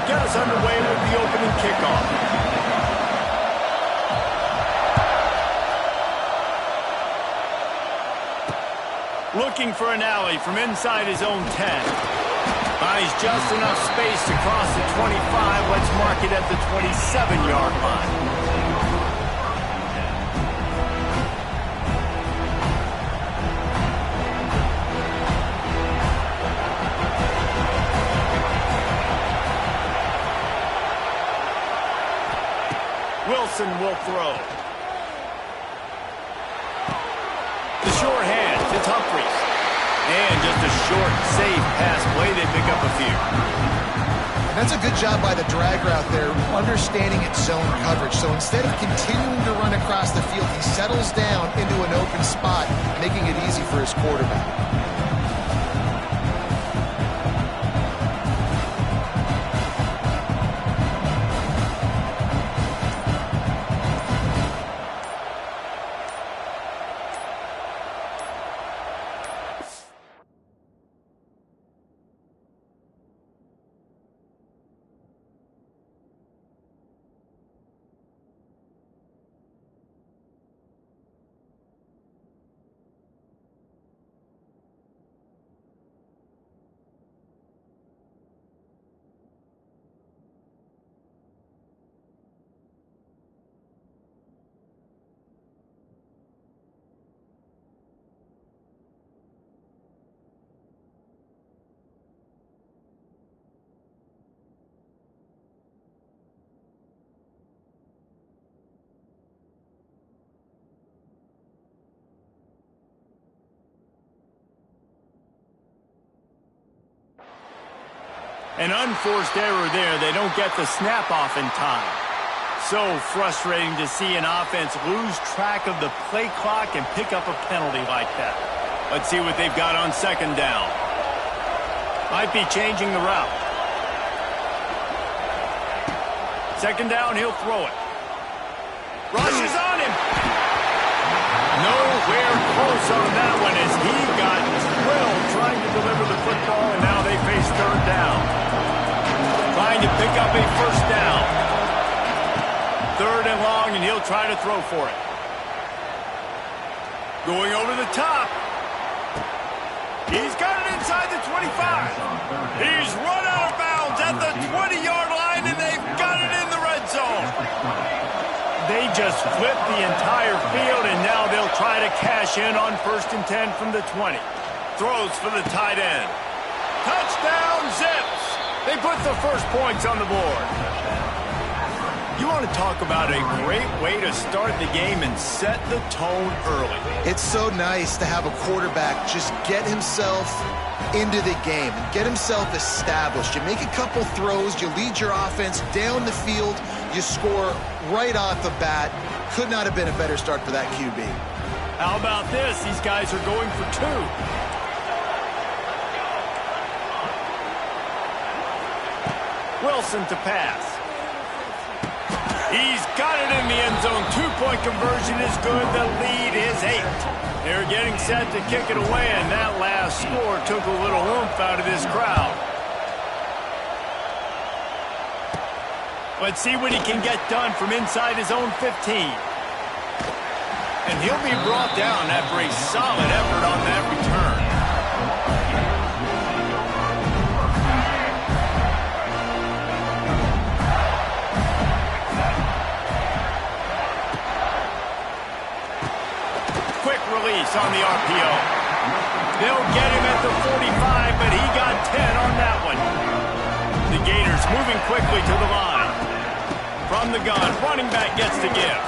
get us underway with the opening kickoff. Looking for an alley from inside his own 10. Finds just enough space to cross the 25. Let's mark it at the 27-yard line. Wilson will throw. The short hand to Humphries. And just a short, safe pass play. They pick up a few. And that's a good job by the drag route there, understanding its zone coverage. So instead of continuing to run across the field, he settles down into an open spot, making it easy for his quarterback. An unforced error there. They don't get the snap off in time. So frustrating to see an offense lose track of the play clock and pick up a penalty like that. Let's see what they've got on second down. Might be changing the route. Second down, he'll throw it. Rushes on him. Nowhere close on that one as he got drilled trying to deliver the football, and now they face third down. Trying to pick up a first down. Third and long, and he'll try to throw for it. Going over the top. He's got it inside the 25. He's run out of bounds at the 20-yard line, and they've got it in the red zone. They just flipped the entire field, and now they'll try to cash in on 1st and 10 from the 20. Throws for the tight end. Touchdown, Zips. They put the first points on the board. You want to talk about a great way to start the game and set the tone early. It's so nice to have a quarterback just get himself into the game and get himself established. You make a couple throws, you lead your offense down the field, you score right off the bat. Could not have been a better start for that QB. How about this? These guys are going for two. Wilson to pass. He's got it in the end zone. Two-point conversion is good. The lead is 8. They're getting set to kick it away, and that last score took a little oomph out of this crowd. Let's see what he can get done from inside his own 15. And he'll be brought down after a solid effort on that return. Release on the RPO. They'll get him at the 45, but he got 10 on that one. The Gators moving quickly to the line. From the gun, running back gets to give.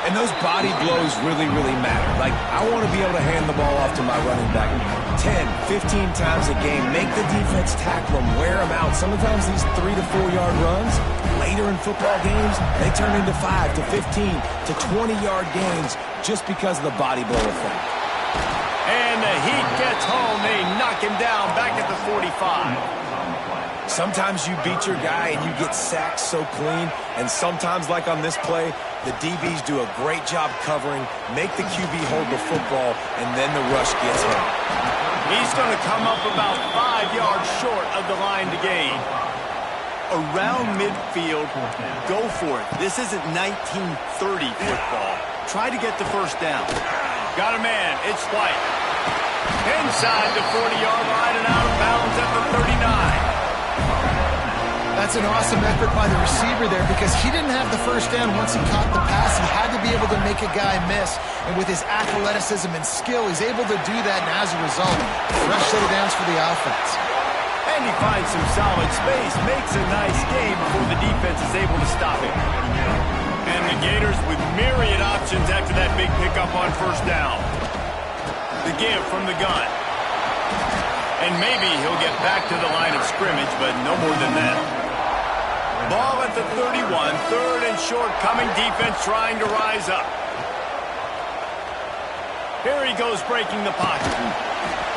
And those body blows really, really matter. Like, I want to be able to hand the ball off to my running back 10, 15 times a game. Make the defense tackle him, wear him out. Sometimes these 3 to 4 yard runs, later in football games, they turn into 5 to 15 to 20-yard gains just because of the body blow effect. And the heat gets home. They knock him down back at the 45. Sometimes you beat your guy and you get sacked so clean, and sometimes, like on this play, the DBs do a great job covering, make the QB hold the football, and then the rush gets him. He's going to come up about 5 yards short of the line to gain. around midfield, go for it. This isn't 1930 football. Try to get the first down. Got a man. It's White. Inside the 40-yard line and out of bounds at the 39. That's an awesome effort by the receiver there because he didn't have the first down once he caught the pass. He had to be able to make a guy miss. And with his athleticism and skill, he's able to do that. And as a result, fresh set of downs for the offense. And he finds some solid space, makes a nice game before the defense is able to stop him. And the Gators with myriad options after that big pickup on first down. The give from the gun. And maybe he'll get back to the line of scrimmage, but no more than that. Ball at the 31, third and short, coming defense trying to rise up. Here he goes breaking the pocket.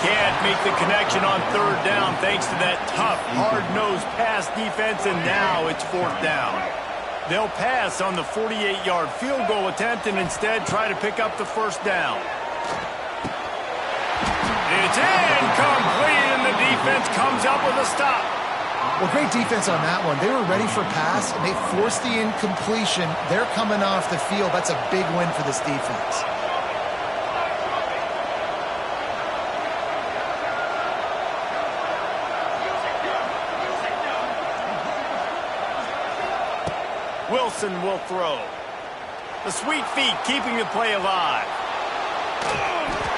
Can't make the connection on third down thanks to that tough, hard-nosed pass defense, and now it's fourth down. They'll pass on the 48-yard field goal attempt and instead try to pick up the first down. It's incomplete, and the defense comes up with a stop. Well, great defense on that one. They were ready for pass, and they forced the incompletion. They're coming off the field. That's a big win for this defense. Wilson will throw. The sweet feet keeping the play alive.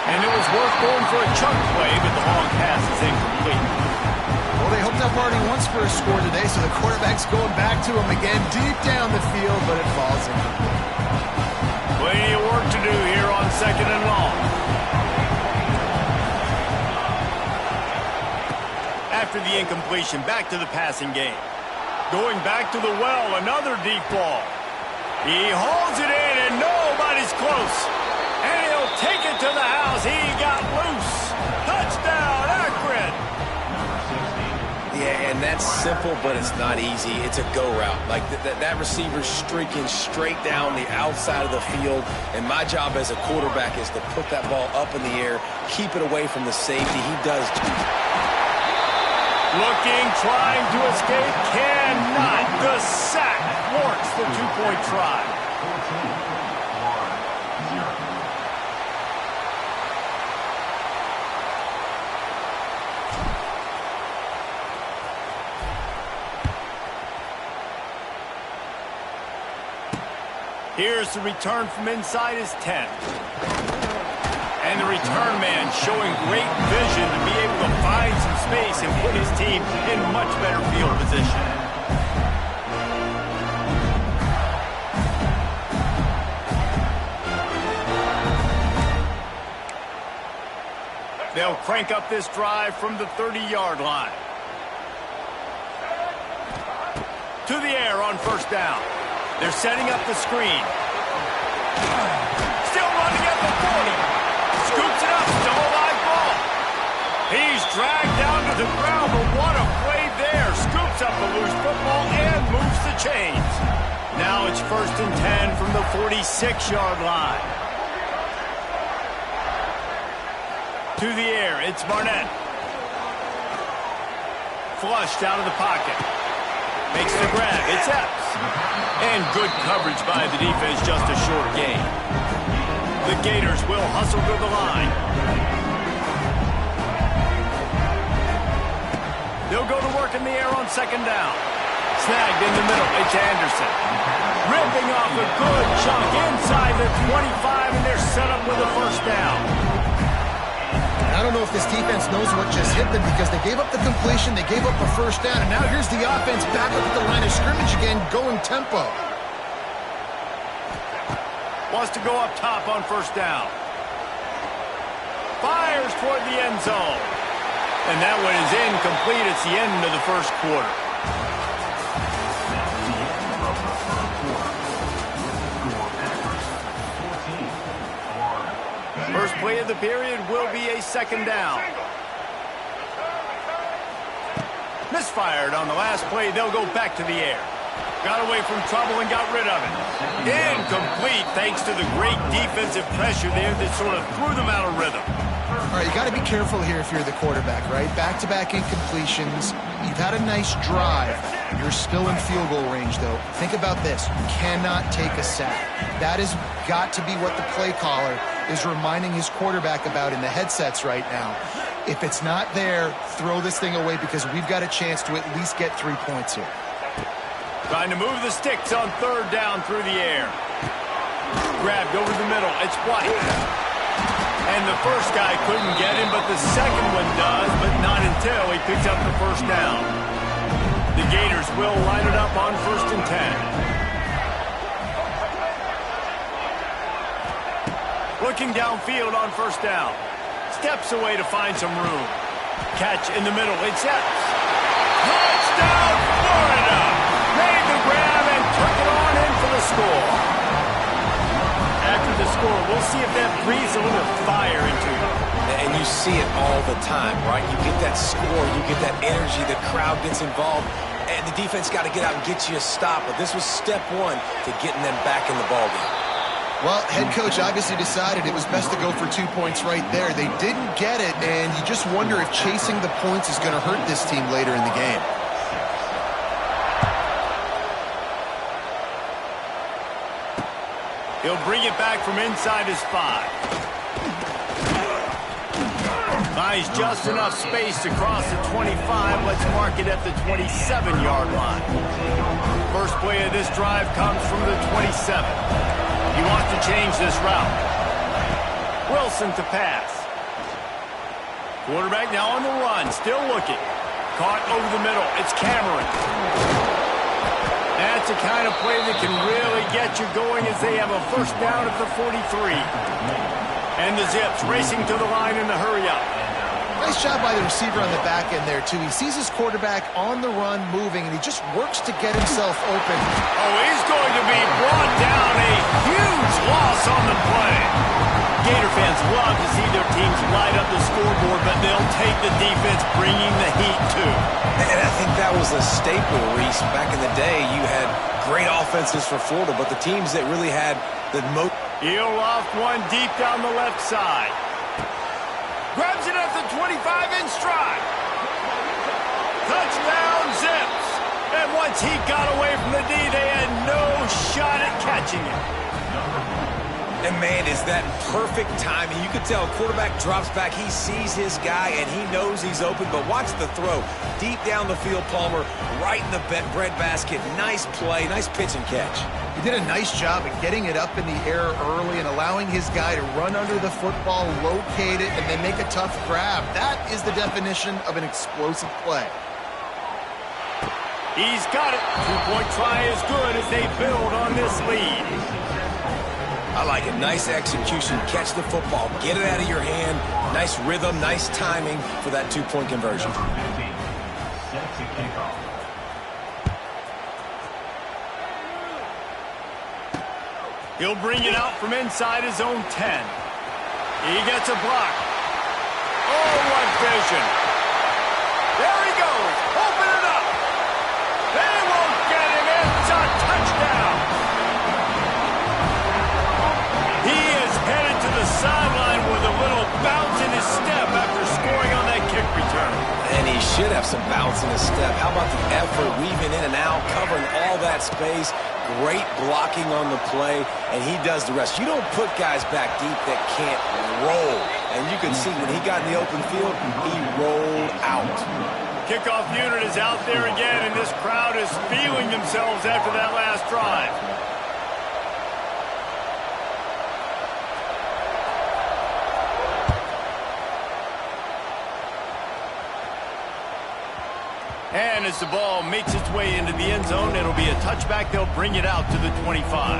And it was worth going for a chunk play, but the long pass is incomplete. Well, they hoped up already once for a score today, so the quarterback's going back to him again deep down the field, but it falls incomplete. Plenty of work to do here on second and long. After the incompletion, back to the passing game. Going back to the well, another deep ball. He holds it in, and nobody's close. And he'll take it to the house. He got loose. Touchdown, Akron. Yeah, and that's simple, but it's not easy. It's a go route. Like that receiver's streaking straight down the outside of the field, and my job as a quarterback is to put that ball up in the air, keep it away from the safety. He does. Looking, trying to escape, cannot. The sack thwarts the two-point try. Here's the return from inside his 10. And the return man showing great vision to be able to find some space and put his team in much better field position. They'll crank up this drive from the 30-yard line. To the air on first down. They're setting up the screen. Still running at the 40. Scoops it up, still a live ball. He's dragged down to the ground, but what a play there. Scoops up the loose football and moves the chains. Now it's first and 10 from the 46-yard line. To the air, it's Barnett. Flushed out of the pocket. Makes the grab, it's Epps. And good coverage by the defense, just a short gain. The Gators will hustle to the line. They'll go to work in the air on second down. Snagged in the middle, it's Anderson. Ripping off a good chunk inside the 25, and they're set up with a first down. I don't know if this defense knows what just hit them because they gave up the completion, they gave up a first down, and now here's the offense back up at the line of scrimmage again, going tempo. Wants to go up top on first down. Fires toward the end zone. And that one is incomplete. It's the end of the first quarter. First play of the period will be a second down. Misfired on the last play. They'll go back to the air. Got away from trouble and got rid of it. Incomplete thanks to the great defensive pressure there that sort of threw them out of rhythm. All right, you got to be careful here if you're the quarterback, right? Back-to-back incompletions. You've had a nice drive. You're still in field goal range, though. Think about this. You cannot take a sack. That has got to be what the play caller is reminding his quarterback about in the headsets right now. If it's not there, throw this thing away because we've got a chance to at least get 3 points here. Trying to move the sticks on third down through the air. Grabbed over the middle. It's White. And the first guy couldn't get him, but the second one does, but not until he picks up the first down. The Gators will line it up on 1st and 10. Looking downfield on 1st down. Steps away to find some room. Catch in the middle. It's Epps. Touchdown, Florida! Made the grab and took it on in for the score. After the score, we'll see if that breathes a little fire into you. And you see it all the time, right? You get that score, you get that energy, the crowd gets involved, and the defense got to get out and get you a stop. But this was step one to getting them back in the ballgame. Well, head coach obviously decided it was best to go for 2 points right there. They didn't get it, and you just wonder if chasing the points is going to hurt this team later in the game. He'll bring it back from inside his 5. Buys just enough space to cross the 25. Let's mark it at the 27-yard line. First play of this drive comes from the 27. He wants to change this route. Wilson to pass. Quarterback now on the run, still looking. Caught over the middle. It's Cameron. That's the kind of play that can really get you going as they have a first down at the 43. And the Zips racing to the line in the hurry-up. Nice job by the receiver on the back end there, too. He sees his quarterback on the run moving, and he just works to get himself open. Oh, he's going to be brought down. A huge loss on the play. Gator fans love to see their teams light up the scoreboard, but they'll take the defense bringing the heat, too. And I think that was a staple, Reese. Back in the day, you had great offenses for Florida, but the teams that really had the most... He'll loft one deep down the left side. Grabs it at the 25 in stride. Touchdown, Zips. And once he got away from the D, they had no shot at catching him. And, man, is that perfect timing. You can tell quarterback drops back. He sees his guy, and he knows he's open. But watch the throw. Deep down the field, Palmer, right in the breadbasket. Nice play, nice pitch and catch. He did a nice job of getting it up in the air early and allowing his guy to run under the football, locate it, and then make a tough grab. That is the definition of an explosive play. He's got it. 2-point try is good as they build on this lead. I like it. Nice execution. Catch the football. Get it out of your hand. Nice rhythm, nice timing for that 2-point conversion. He'll bring it out from inside his own 10. He gets a block. Oh, what vision. There he goes. Open it up. They won't get him. It's a touchdown. He is headed to the sideline with a little bounce in his step after scoring on that kick return. And he should have some bounce in his step. How about the effort, weaving in and out, covering all that space. Great blocking on the play, and he does the rest. You don't put guys back deep that can't roll. And you can see when he got in the open field, he rolled out. Kickoff unit is out there again, and this crowd is feeling themselves after that last drive. And as the ball makes its way into the end zone, it'll be a touchback. They'll bring it out to the 25.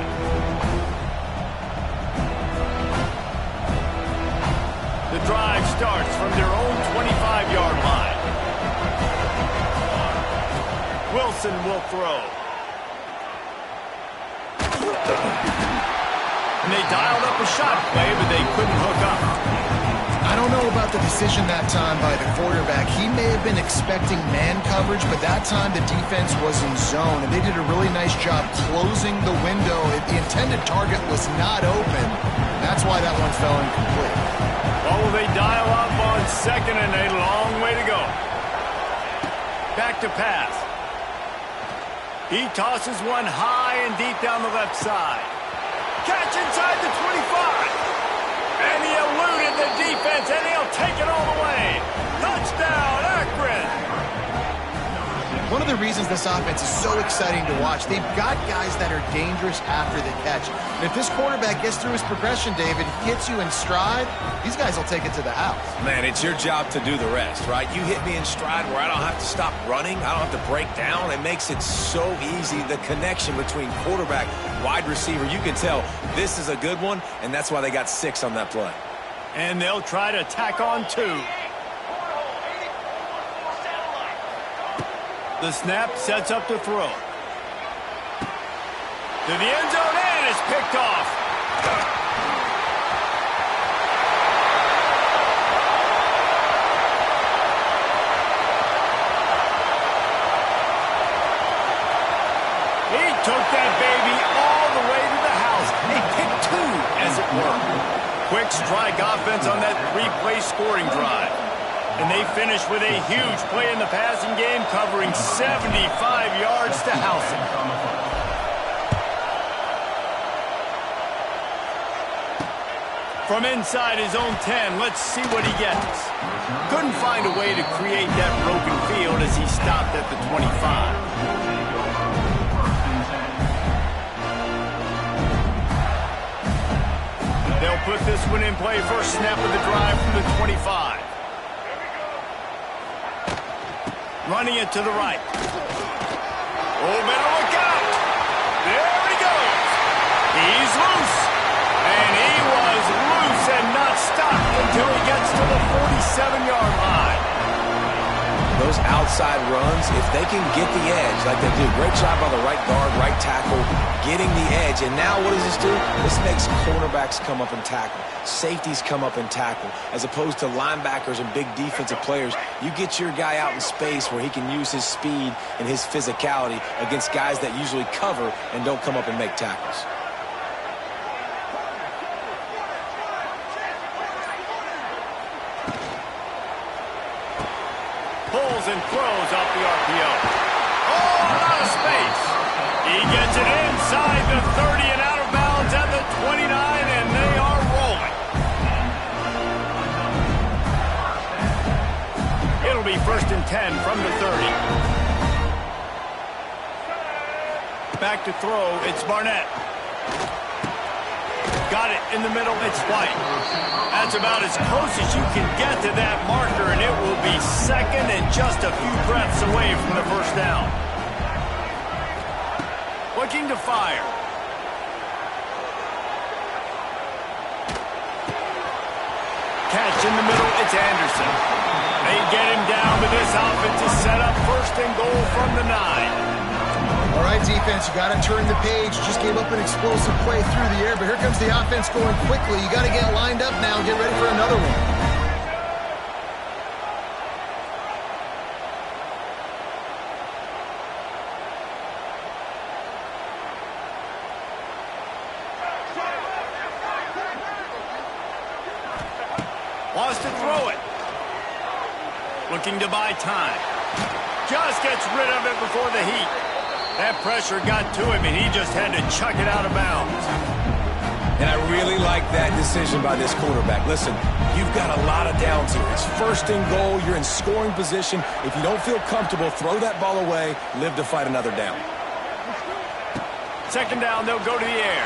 The drive starts from their own 25-yard line. Wilson will throw. And they dialed up a shot play, but they couldn't hook up. I don't know about the decision that time by the quarterback. He may have been expecting man coverage, but that time the defense was in zone, and they did a really nice job closing the window. The intended target was not open. That's why that one fell incomplete. Well, they dial up on second, and a long way to go. Back to pass. He tosses one high and deep down the left side. Catch inside the 25. And he eluded the defense, and he'll take it all the way. Touchdown, Akron. One of the reasons this offense is so exciting to watch, they've got guys that are dangerous after the catch. And if this quarterback gets through his progression, David, gets you in stride, these guys will take it to the house. Man, it's your job to do the rest, right? You hit me in stride where I don't have to stop running. I don't have to break down. It makes it so easy. The connection between quarterback, wide receiver, you can tell this is a good one, and that's why they got 6 on that play. And they'll try to tack on 2. The snap sets up to throw. To the end zone, and it's picked off. He took that baby all the way to the house. A pick 2, as it were. Quick strike offense on that 3-play scoring drive. And they finish with a huge play in the passing game, covering 75 yards to house it. From inside his own 10, let's see what he gets. Couldn't find a way to create that broken field as he stopped at the 25. They'll put this one in play. First snap of the drive from the 25. Running it to the right. Oh, better look out. There he goes. He's loose. And he was loose and not stopped until he gets to the 47-yard line. Those outside runs, if they can get the edge, like they do, great job by the right guard, right tackle, getting the edge. And now what does this do? This makes cornerbacks come up and tackle. Safeties come up and tackle. As opposed to linebackers and big defensive players, you get your guy out in space where he can use his speed and his physicality against guys that usually cover and don't come up and make tackles. Pulls and throws off the RPO. Oh, out of space. He gets it inside the 30 and out of bounds at the 29, and they are rolling. It'll be 1st and 10 from the 30. Back to throw, it's Barnett. Got it in the middle, it's White. That's about as close as you can get to that marker, and it will be 2nd and just a few breaths away from the first down. Looking to fire. Catch in the middle, it's Anderson. They get him down, but this offense is set up 1st and goal from the 9. All right, defense, you got to turn the page. Just gave up an explosive play through the air, but here comes the offense going quickly. You got to get lined up now and get ready for another one. Wants to throw it. Looking to buy time. Just gets rid of it before the heat. That pressure got to him, and he just had to chuck it out of bounds. And I really like that decision by this quarterback. Listen, you've got a lot of downs here. It's 1st and goal. You're in scoring position. If you don't feel comfortable, throw that ball away. Live to fight another down. 2nd down, they'll go to the air.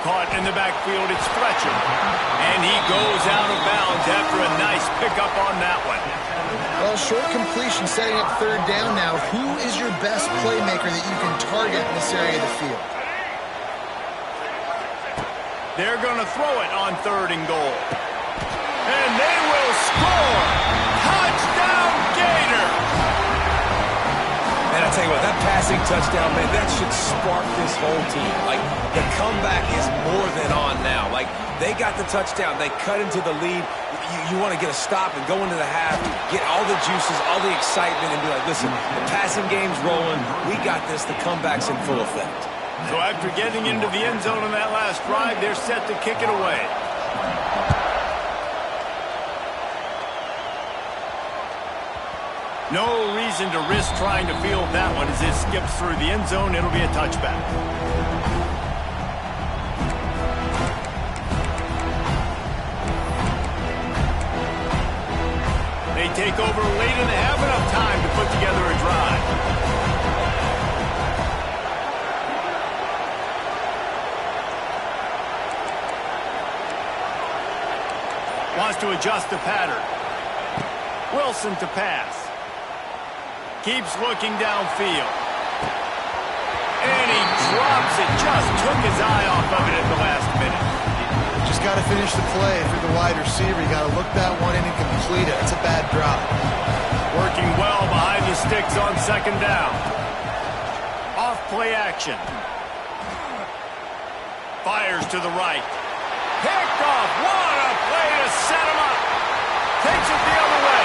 Caught in the backfield, it's Fletcher. And he goes out of bounds after a nice pickup on that one. Well, short completion setting up 3rd down now. Who is your best playmaker that you can target in this area of the field? They're going to throw it on 3rd and goal. And they will score! Touchdown, Gators! And I tell you what, that passing touchdown, man, that should spark this whole team. Like, the comeback is more than on now. Like, they got the touchdown. They cut into the lead. You want to get a stop and go into the half, get all the juices, all the excitement, and be like, listen, the passing game's rolling. We got this. The comeback's in full effect. So after getting into the end zone on that last drive, they're set to kick it away. No reason to risk trying to field that one as it skips through the end zone. It'll be a touchback. They take over late and have enough time to put together a drive. Wants to adjust the pattern. Wilson to pass. Keeps looking downfield. And he drops it. Just took his eye off of it at the last minute. Just got to finish the play. If you're the wide receiver, you got to look that one in and complete it. It's a bad drop. Working well behind the sticks on second down. Off play action. Fires to the right. Picked off. What a play to set him up. Takes it the other way.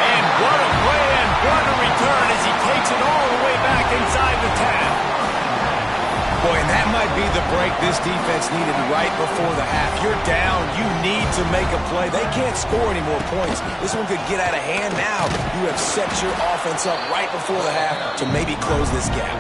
And what a play and what a return as he takes it all the way back inside the 10. Boy, and that might be the break this defense needed right before the half. You're down. You need to make a play. They can't score any more points. This one could get out of hand now. You have set your offense up right before the half to maybe close this gap.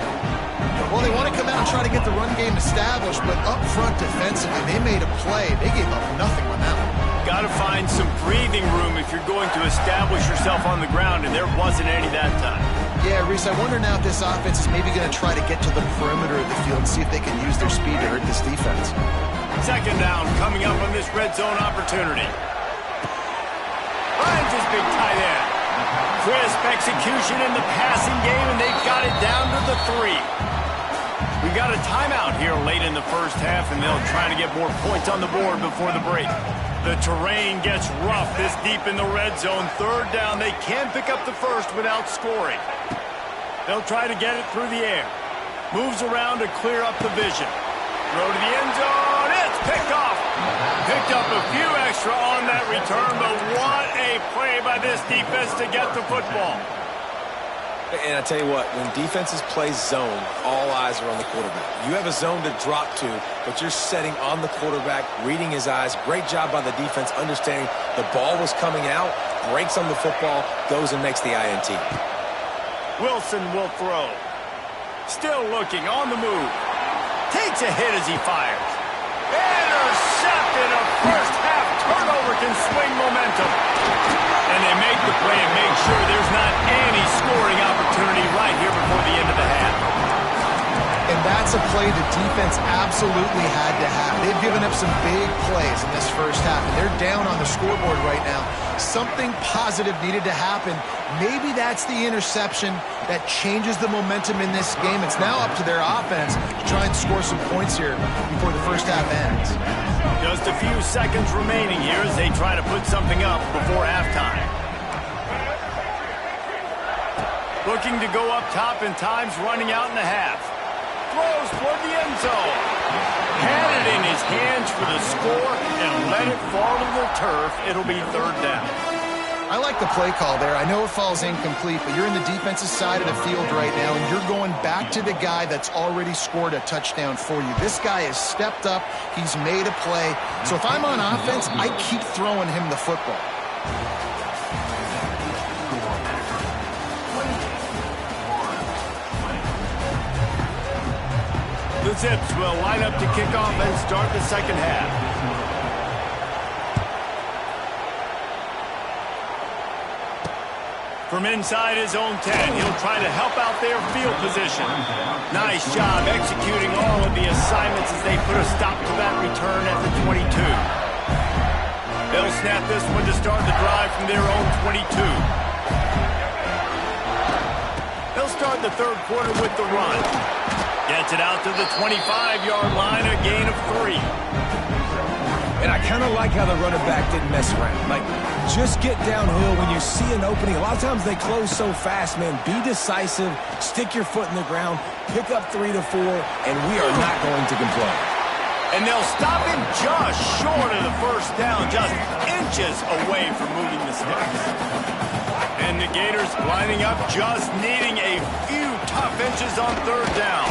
Well, they want to come out and try to get the run game established, but up front defensively, they made a play. They gave up nothing on that one. Got to find some breathing room if you're going to establish yourself on the ground, and there wasn't any that time. Yeah, Reese, I wonder now if this offense is maybe going to try to get to the perimeter of the field and see if they can use their speed to hurt this defense. Second down coming up on this red zone opportunity. Finds his big tight end. Crisp execution in the passing game, and they've got it down to the 3. We got a timeout here late in the first half, and they'll try to get more points on the board before the break. The terrain gets rough this deep in the red zone. Third down, they can pick up the first without scoring. They'll try to get it through the air. Moves around to clear up the vision. Throw to the end zone. It's picked off. Picked up a few extra on that return, but what a play by this defense to get the football. And I tell you what, when defenses play zone, all eyes are on the quarterback. You have a zone to drop to, but you're setting on the quarterback, reading his eyes. Great job by the defense, understanding the ball was coming out, breaks on the football, goes and makes the INT. Wilson will throw. Still looking on the move. Takes a hit as he fires. Intercepted. A first half turnover can swing momentum. And they make the play and make sure there's not any scoring opportunity right here before the end of the half. And that's a play the defense absolutely had to have. They've given up some big plays in this first half, and they're down on the scoreboard right now. Something positive needed to happen. Maybe that's the interception that changes the momentum in this game. It's now up to their offense to try and score some points here before the first half ends. Just a few seconds remaining here as they try to put something up before halftime. Looking to go up top, and time's running out in the half. Throws toward the end zone. Had it in his hands for the score and let it fall to the turf. It'll be third down. I like the play call there. I know it falls incomplete, but you're in the defensive side of the field right now, and you're going back to the guy that's already scored a touchdown for you. This guy has stepped up. He's made a play. So if I'm on offense, I keep throwing him the football. The Zips will line up to kick off and start the second half. From inside his own 10, he'll try to help out their field position. Nice job executing all of the assignments as they put a stop to that return at the 22. They'll snap this one to start the drive from their own 22. They'll start the third quarter with the run. Gets it out to the 25-yard line, a gain of 3. And I kind of like how the running back didn't mess around. Like, just get downhill when you see an opening. A lot of times they close so fast, man. Be decisive, stick your foot in the ground, pick up 3 to 4, and we are not going to complain. And they'll stop him just short of the first down, just inches away from moving the sticks. And the Gators lining up, just needing a few tough inches on third down.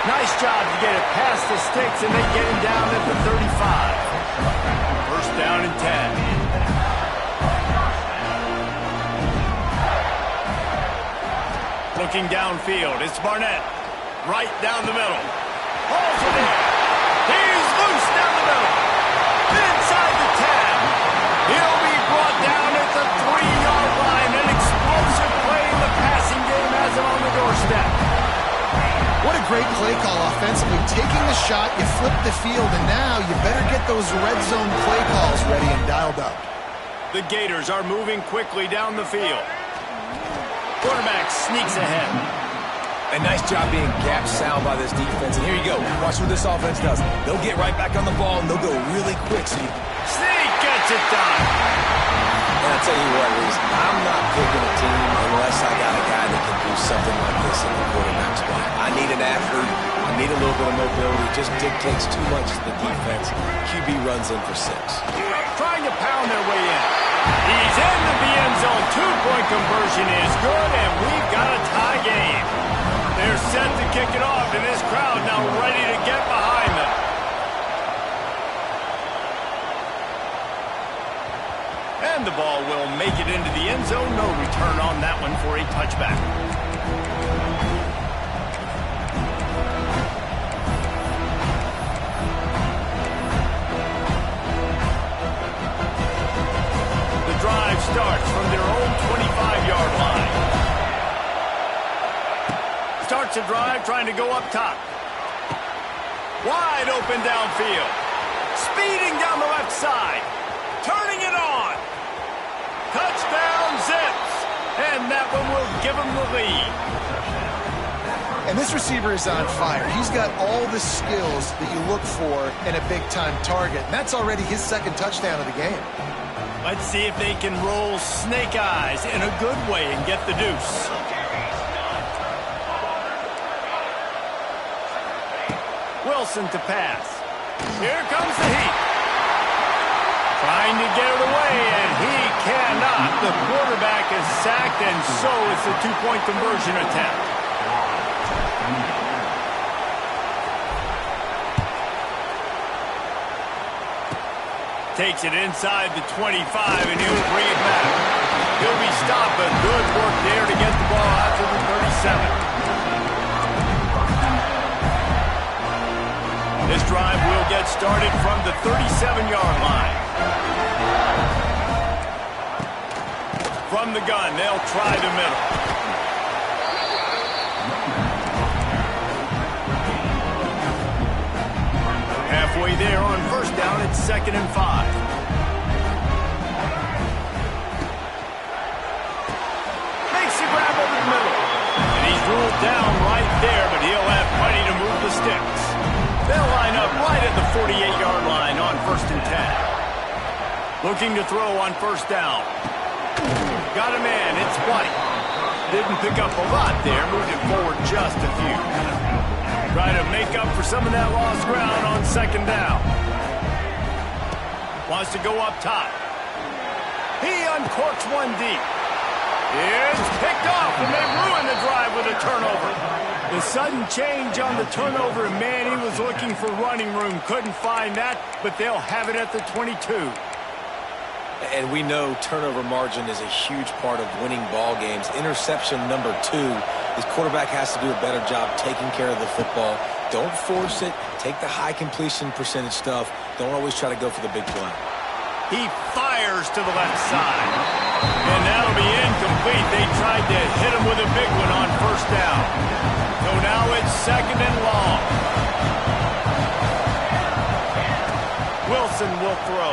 Nice job to get it past the sticks, and they get him down at the 35. First down and 10. Looking downfield, it's Barnett. Right down the middle. Hauls it in. He's loose down the middle. Inside the 10. He'll be brought down at the 3-yard line. An explosive play in the passing game has him on the doorstep. What a great play call offensively. Taking the shot, you flip the field, and now you better get those red zone play calls ready and dialed up. The Gators are moving quickly down the field. Quarterback sneaks ahead. A nice job being gap sound by this defense. And here you go. Watch what this offense does. They'll get right back on the ball, and they'll go really quick. Sneak gets it done. And I'll tell you what, Reese, I'm not picking a team unless I got a guy that can do something like this in the quarterback spot. I need an athlete. I need a little bit of mobility. It just dictates too much to the defense. QB runs in for 6. Trying to pound their way in. He's into the end zone. 2-point conversion is good, and we've got a tie game. They're set to kick it off, and this crowd now ready to get behind them. And the ball will make it into the end zone. No return on that one for a touchback. The drive starts from their own 25-yard line. Starts a drive trying to go up top. Wide open downfield. Speeding down the left side. Turning it on. Touchdown Zips. And that one will give him the lead. And this receiver is on fire. He's got all the skills that you look for in a big-time target. And that's already his second touchdown of the game. Let's see if they can roll snake eyes in a good way and get the deuce. Wilson to pass. Here comes the heat. Trying to get it away, and he cannot. The quarterback is sacked, and so it's a 2-point conversion attempt. Takes it inside the 25, and he'll bring it back. He'll be stopped, but good work there to get the ball out to the 37. This drive will get started from the 37-yard line. From the gun, they'll try the middle. Halfway there on first down, it's 2nd and 5. Makes the grab over the middle. And he's ruled down right there, but he'll have plenty to move the sticks. They'll line up right at the 48-yard line on 1st and 10. Looking to throw on first down. Got a man, it's White. Didn't pick up a lot there, moved it forward just a few. Try to make up for some of that lost ground on 2nd down. Wants to go up top. He uncorks one deep. It's picked off, and they ruin the drive with a turnover. The sudden change on the turnover, and man, he was looking for running room. Couldn't find that, but they'll have it at the 22. And we know turnover margin is a huge part of winning ball games. Interception number 2. His quarterback has to do a better job taking care of the football. Don't force it. Take the high completion percentage stuff. Don't always try to go for the big play. He fires to the left side. And that'll be incomplete. They tried to hit him with a big one on first down. So now it's 2nd and long. Wilson will throw.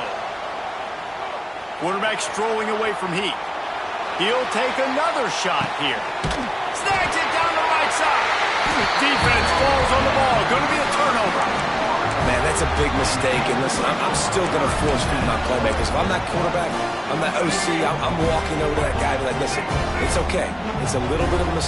Quarterback strolling away from Heat. He'll take another shot here. Snags it down the right side. Defense falls on the ball. Going to be a turnover. Man, that's a big mistake. And listen, I'm still going to force feed my playmakers. If I'm that quarterback, I'm that OC, I'm walking over to that guy and be like, listen, it's okay. It's a little bit of a mistake.